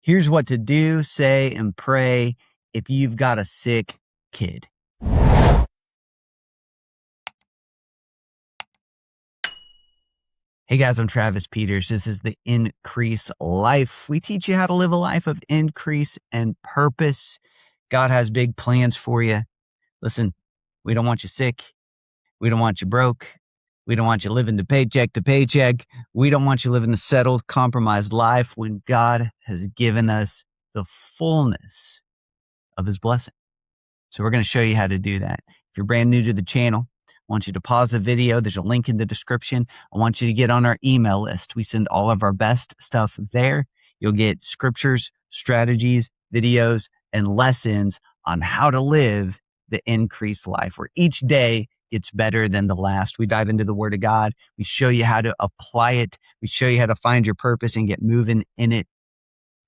Here's what to do, say, and pray if you've got a sick kid. Hey guys, I'm Travis Peters. This is the Increase Life. We teach you how to live a life of increase and purpose. God has big plans for you. Listen, we don't want you sick. We don't want you broke. We don't want you living paycheck to paycheck. We don't want you living a settled, compromised life when God has given us the fullness of his blessing. So we're going to show you how to do that. If you're brand new to the channel, I want you to pause the video. There's a link in the description. I want you to get on our email list. We send all of our best stuff there. You'll get scriptures, strategies, videos, and lessons on how to live the increased life, where each day gets better than the last. We dive into the Word of God. We show you how to apply it. We show you how to find your purpose and get moving in it,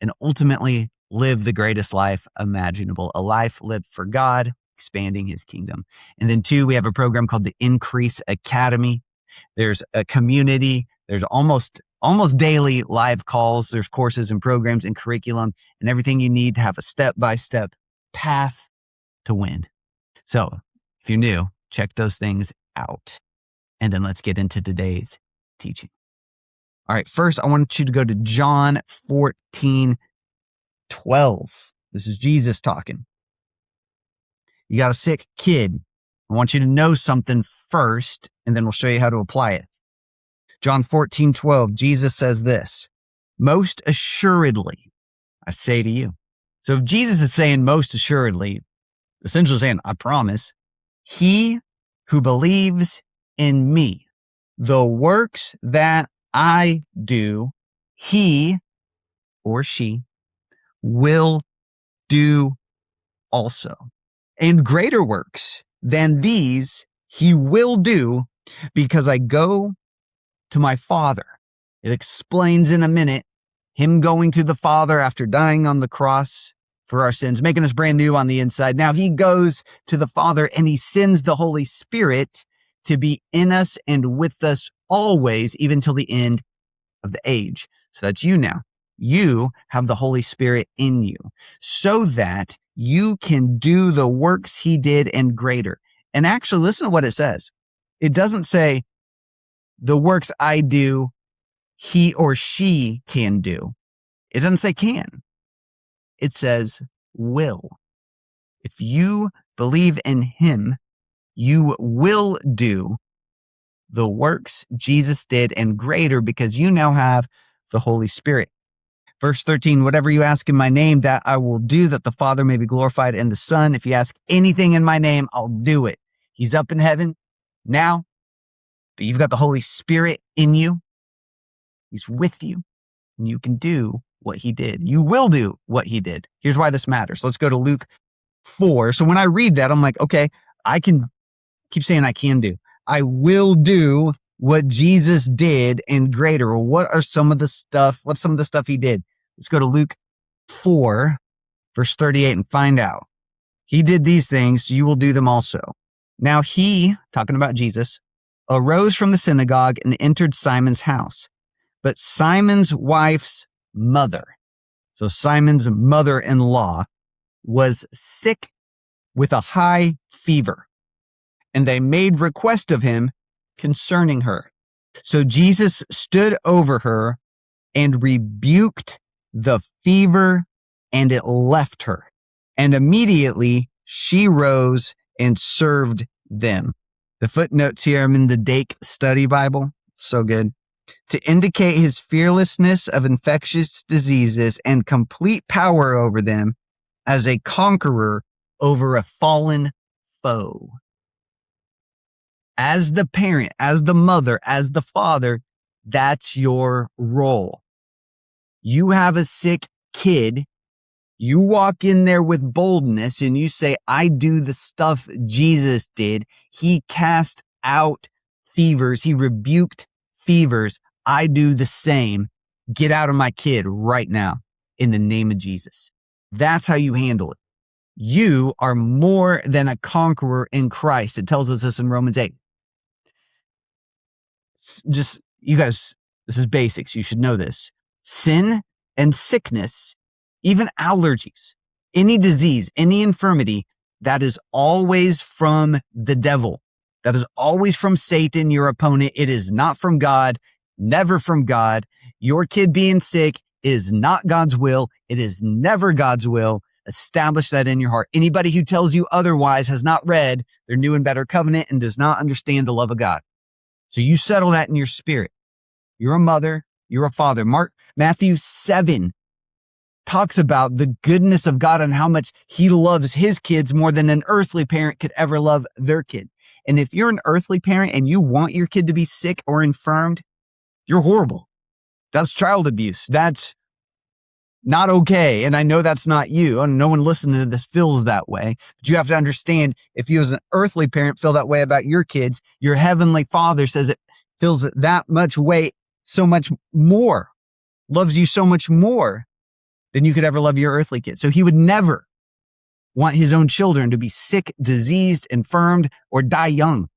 and ultimately live the greatest life imaginable, a life lived for God, expanding his kingdom. And then 2, we have a program called the Increase Academy. There's a community. There's almost daily live calls. There's courses and programs and curriculum and everything you need to have a step-by-step path to win. So if you're new, check those things out. And then let's get into today's teaching. All right, first I want you to go to John 14:12. This is Jesus talking. You got a sick kid. I want you to know something first, and then we'll show you how to apply it. John 14:12, Jesus says this, "Most assuredly, I say to you." So if Jesus is saying most assuredly, essentially saying, I promise, he who believes in me, the works that I do, he or she will do also. And greater works than these he will do, because I go to my Father. It explains in a minute him going to the Father after dying on the cross for our sins, making us brand new on the inside. Now he goes to the Father and he sends the Holy Spirit to be in us and with us always, even till the end of the age. So that's you now. You have the Holy Spirit in you so that you can do the works he did and greater. And actually, listen to what it says. It doesn't say the works I do, he or she can do. It doesn't say can. It says will. If you believe in him, you will do the works Jesus did and greater, because you now have the Holy Spirit. Verse 13, whatever you ask in my name, that I will do, that the Father may be glorified in the Son. If you ask anything in my name, I'll do it. He's up in heaven now, but you've got the Holy Spirit in you. He's with you, and you can do what he did. You will do what he did. Here's why this matters. Let's go to Luke 4. So when I read that, I'm like, okay, I can keep saying I can do. I will do what Jesus did and greater. Well, what's some of the stuff he did? Let's go to Luke 4, verse 38 and find out. He did these things, so you will do them also. Now he, talking about Jesus, arose from the synagogue and entered Simon's house. But Simon's wife's mother, so Simon's mother-in-law, was sick with a high fever, and they made request of him concerning her. So Jesus stood over her and rebuked the fever, and it left her. And immediately she rose and served them. The footnotes here, I'm in the Dake Study Bible. So good. To indicate his fearlessness of infectious diseases and complete power over them as a conqueror over a fallen foe. As the parent, as the mother, as the father, that's your role. You have a sick kid. You walk in there with boldness and you say, I do the stuff Jesus did. He cast out fevers. He rebuked fevers. I do the same. Get out of my kid right now in the name of Jesus. That's how you handle it. You are more than a conqueror in Christ. It tells us this in Romans 8. Just, you guys, this is basics. You should know this. Sin and sickness even allergies, any disease, any infirmity, that is always from the devil. That is always from Satan, your opponent. It is not from God, never from God. Your kid being sick is not God's will. It is never God's will. Establish that in your heart. Anybody who tells you otherwise has not read their new and better covenant and does not understand the love of God. So you settle that in your spirit. You're a mother. You're a father. Matthew 7 talks about the goodness of God and how much he loves his kids more than an earthly parent could ever love their kid. And if you're an earthly parent and you want your kid to be sick or infirmed, you're horrible. That's child abuse. That's not okay. And I know that's not you. And no one listening to this feels that way. But you have to understand, if you as an earthly parent feel that way about your kids, your heavenly Father says it feels that much weight, so much more, loves you so much more than you could ever love your earthly kid. So he would never want his own children to be sick, diseased, infirmed, or die young.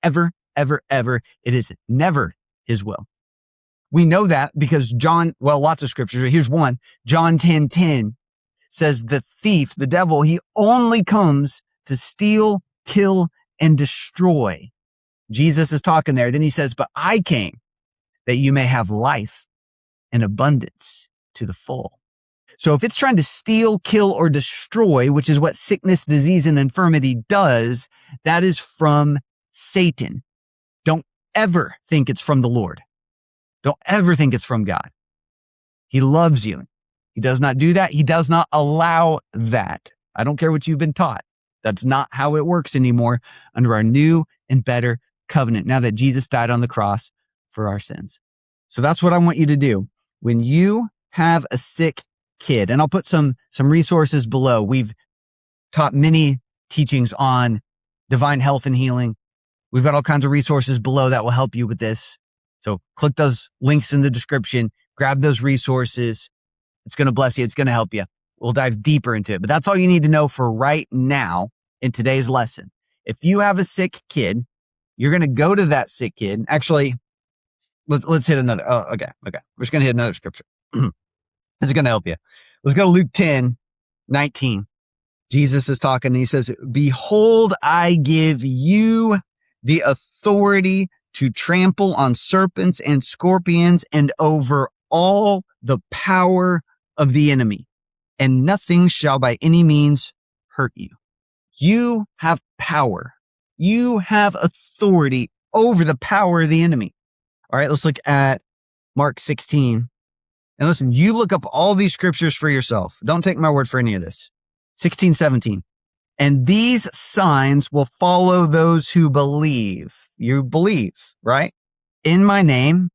Ever, ever, ever. It is never his will. We know that because lots of scriptures, but here's one. John 10:10 says the thief, the devil, he only comes to steal, kill, and destroy. Jesus is talking there. Then he says, but I came that you may have life in abundance to the full. So if it's trying to steal, kill, or destroy, which is what sickness, disease, and infirmity does, that is from Satan. Don't ever think it's from the Lord. Don't ever think it's from God. He loves you. He does not do that. He does not allow that. I don't care what you've been taught. That's not how it works anymore under our new and better covenant, now that Jesus died on the cross for our sins. So that's what I want you to do. When you have a sick kid, and I'll put some resources below. We've taught many teachings on divine health and healing. We've got all kinds of resources below that will help you with this. So click those links in the description, grab those resources. It's going to bless you. It's going to help you. We'll dive deeper into it, but that's all you need to know for right now in today's lesson. If you have a sick kid, you're going to go to that sick kid. Actually, let's hit another. Oh, okay. We're just going to hit another scripture. This is going to help you. Let's go to Luke 10:19. Jesus is talking and he says, behold, I give you the authority to trample on serpents and scorpions and over all the power of the enemy, and nothing shall by any means hurt you. You have power. You have authority over the power of the enemy. All right, let's look at Mark 16. And listen, you look up all these scriptures for yourself. Don't take my word for any of this. 16:17. And these signs will follow those who believe. You believe, right? In my name,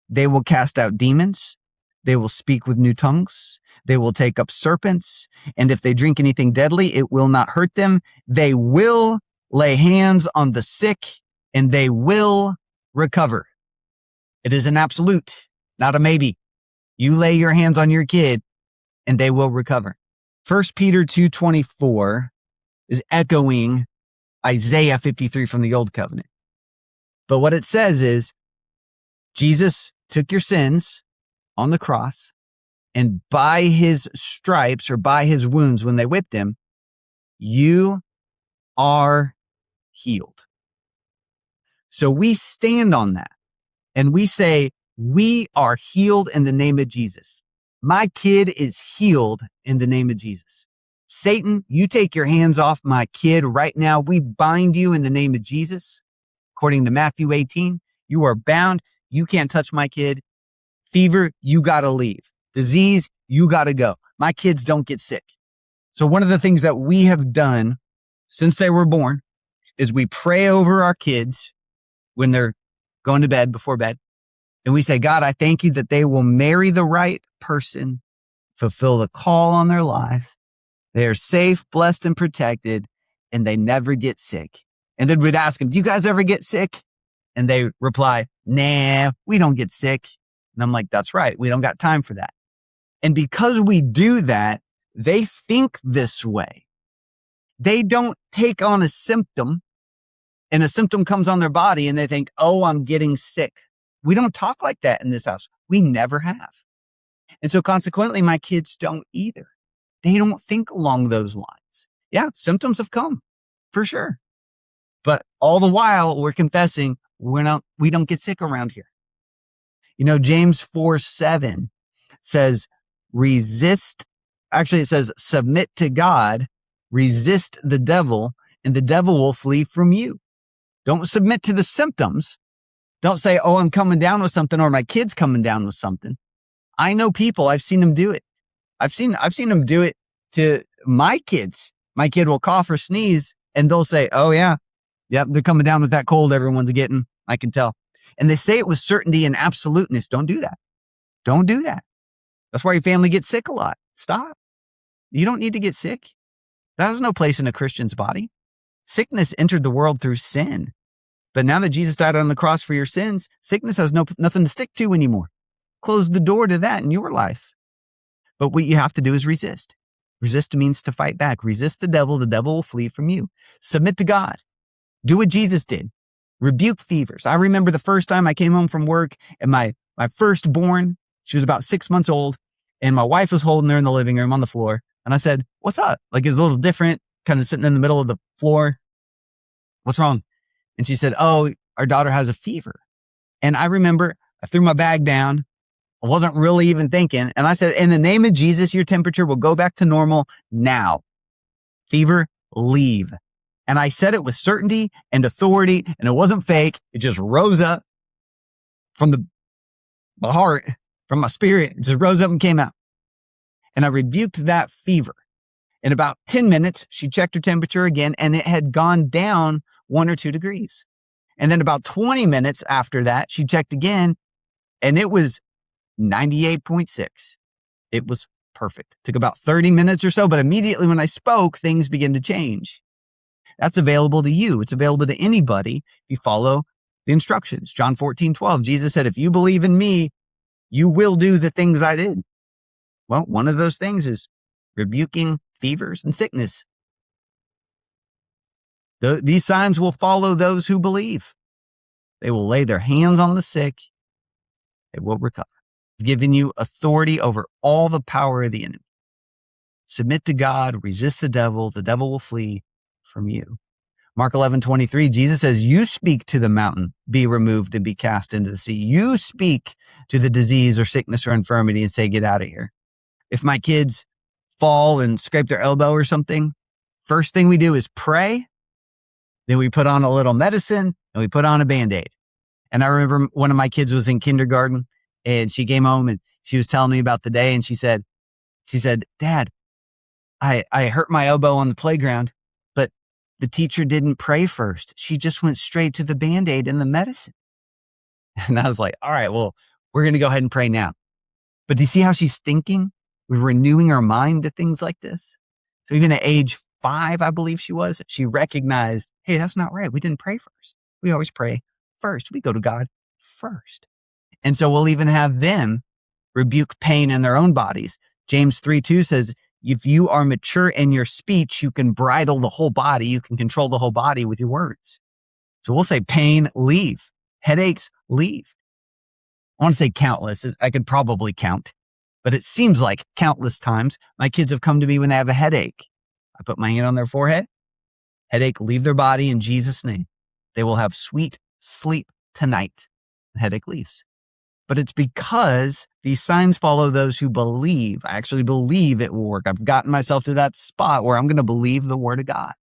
they will cast out demons. They will speak with new tongues. They will take up serpents. And if they drink anything deadly, it will not hurt them. They will lay hands on the sick and they will recover. It is an absolute, not a maybe. You lay your hands on your kid and they will recover. 1 Peter 2:24 is echoing Isaiah 53 from the Old Covenant. But what it says is, Jesus took your sins on the cross, and by his stripes or by his wounds when they whipped him, you are healed. So we stand on that and we say, we are healed in the name of Jesus. My kid is healed in the name of Jesus. Satan, you take your hands off my kid right now. We bind you in the name of Jesus. According to Matthew 18, you are bound. You can't touch my kid. Fever, you got to leave. Disease, you got to go. My kids don't get sick. So one of the things that we have done since they were born is we pray over our kids when they're going to bed, before bed. And we say, God, I thank you that they will marry the right person, fulfill the call on their life. They are safe, blessed, and protected, and they never get sick. And then we'd ask them, do you guys ever get sick? And they reply, nah, we don't get sick. And I'm like, that's right. We don't got time for that. And because we do that, they think this way. They don't take on a symptom and a symptom comes on their body and they think, oh, I'm getting sick. We don't talk like that in this house. We never have. And so consequently, my kids don't either. They don't think along those lines. Yeah, symptoms have come for sure. But all the while we're confessing we don't get sick around here. James 4:7 says, it says, submit to God, resist the devil, and the devil will flee from you. Don't submit to the symptoms. Don't say, oh, I'm coming down with something, or my kid's coming down with something. I know people, I've seen them do it. I've seen them do it to my kids. My kid will cough or sneeze and they'll say, oh yeah, yep, they're coming down with that cold everyone's getting. I can tell. And they say it with certainty and absoluteness. Don't do that. Don't do that. That's why your family gets sick a lot. Stop. You don't need to get sick. That has no place in a Christian's body. Sickness entered the world through sin. But now that Jesus died on the cross for your sins, sickness has nothing to stick to anymore. Close the door to that in your life. But what you have to do is resist. Resist means to fight back. Resist the devil will flee from you. Submit to God. Do what Jesus did. Rebuke fevers. I remember the first time I came home from work and my firstborn, she was about 6 months old, and my wife was holding her in the living room on the floor. And I said, what's up? Like, it was a little different, kind of sitting in the middle of the floor. What's wrong? And she said, oh, our daughter has a fever. And I remember I threw my bag down. I wasn't really even thinking. And I said, in the name of Jesus, your temperature will go back to normal now. Fever, leave. And I said it with certainty and authority, and it wasn't fake. It just rose up from my heart, from my spirit. It just rose up and came out. And I rebuked that fever. In about 10 minutes, she checked her temperature again, and it had gone down 1 or 2 degrees. And then about 20 minutes after that, she checked again, and it was 98.6. It was perfect. Took about 30 minutes or so, but immediately when I spoke, things began to change. That's available to you. It's available to anybody if you follow the instructions. John 14:12, Jesus said, if you believe in me, you will do the things I did. Well, one of those things is rebuking fevers and sickness. These signs will follow those who believe. They will lay their hands on the sick. They will recover. I've given you authority over all the power of the enemy. Submit to God, resist the devil will flee from you. Mark 11:23, Jesus says, you speak to the mountain, be removed and be cast into the sea. You speak to the disease or sickness or infirmity and say, get out of here. If my kids fall and scrape their elbow or something, first thing we do is pray. Then we put on a little medicine and we put on a Band-Aid. And I remember one of my kids was in kindergarten and she came home and she was telling me about the day. And she said, Dad, I hurt my elbow on the playground, but the teacher didn't pray first. She just went straight to the Band-Aid and the medicine. And I was like, all right, well, we're going to go ahead and pray now. But do you see how she's thinking? We're renewing our mind to things like this. So even at age 5, I believe she recognized, hey, that's not right. We didn't pray first. We always pray first. We go to God first. And so we'll even have them rebuke pain in their own bodies. James 3:2 says, if you are mature in your speech, you can bridle the whole body. You can control the whole body with your words. So we'll say pain, leave. Headaches, leave. I want to say countless. I could probably count, but it seems like countless times my kids have come to me when they have a headache. I put my hand on their forehead. Headache, leave their body in Jesus' name. They will have sweet sleep tonight. The headache leaves. But it's because these signs follow those who believe. I actually believe it will work. I've gotten myself to that spot where I'm going to believe the word of God.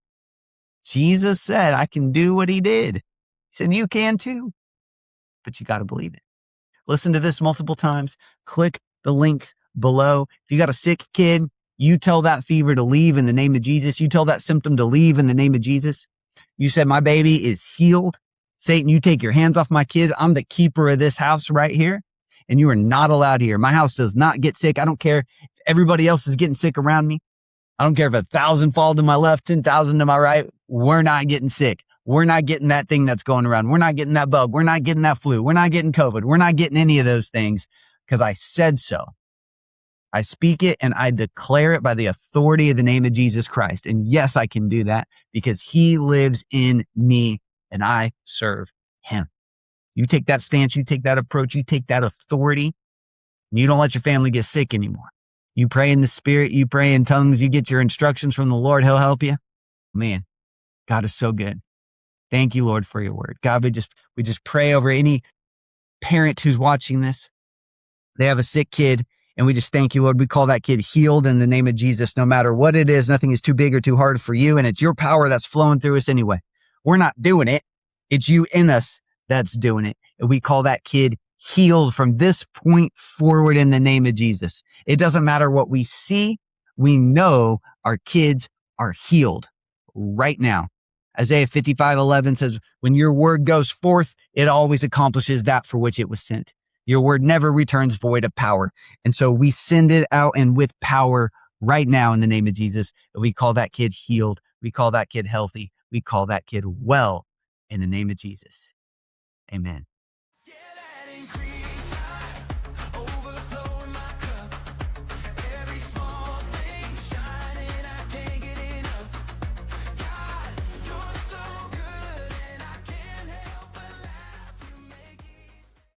Jesus said, I can do what he did. He said, you can too, but you got to believe it. Listen to this multiple times. Click the link below. If you got a sick kid, you tell that fever to leave in the name of Jesus. You tell that symptom to leave in the name of Jesus. You said, my baby is healed. Satan, you take your hands off my kids. I'm the keeper of this house right here, and you are not allowed here. My house does not get sick. I don't care if everybody else is getting sick around me. I don't care if 1,000 fall to my left, 10,000 to my right. We're not getting sick. We're not getting that thing that's going around. We're not getting that bug. We're not getting that flu. We're not getting COVID. We're not getting any of those things because I said so. I speak it and I declare it by the authority of the name of Jesus Christ. And yes, I can do that because he lives in me and I serve him. You take that stance, you take that approach, you take that authority, You don't let your family get sick anymore. You pray in the Spirit, you pray in tongues, you get your instructions from the Lord, he'll help you. Man, God is so good. Thank you, Lord, for your word. God, we just pray over any parent who's watching this. They have a sick kid, and we just thank you, Lord. We call that kid healed in the name of Jesus. No matter what it is, nothing is too big or too hard for you, and it's your power that's flowing through us anyway. We're not doing it. It's you in us that's doing it. And we call that kid healed from this point forward in the name of Jesus. It doesn't matter what we see. We know our kids are healed right now. Isaiah 55:11 says, when your word goes forth, it always accomplishes that for which it was sent. Your word never returns void of power. And so we send it out and with power right now in the name of Jesus. We call that kid healed. We call that kid healthy. We call that kid well in the name of Jesus. Amen.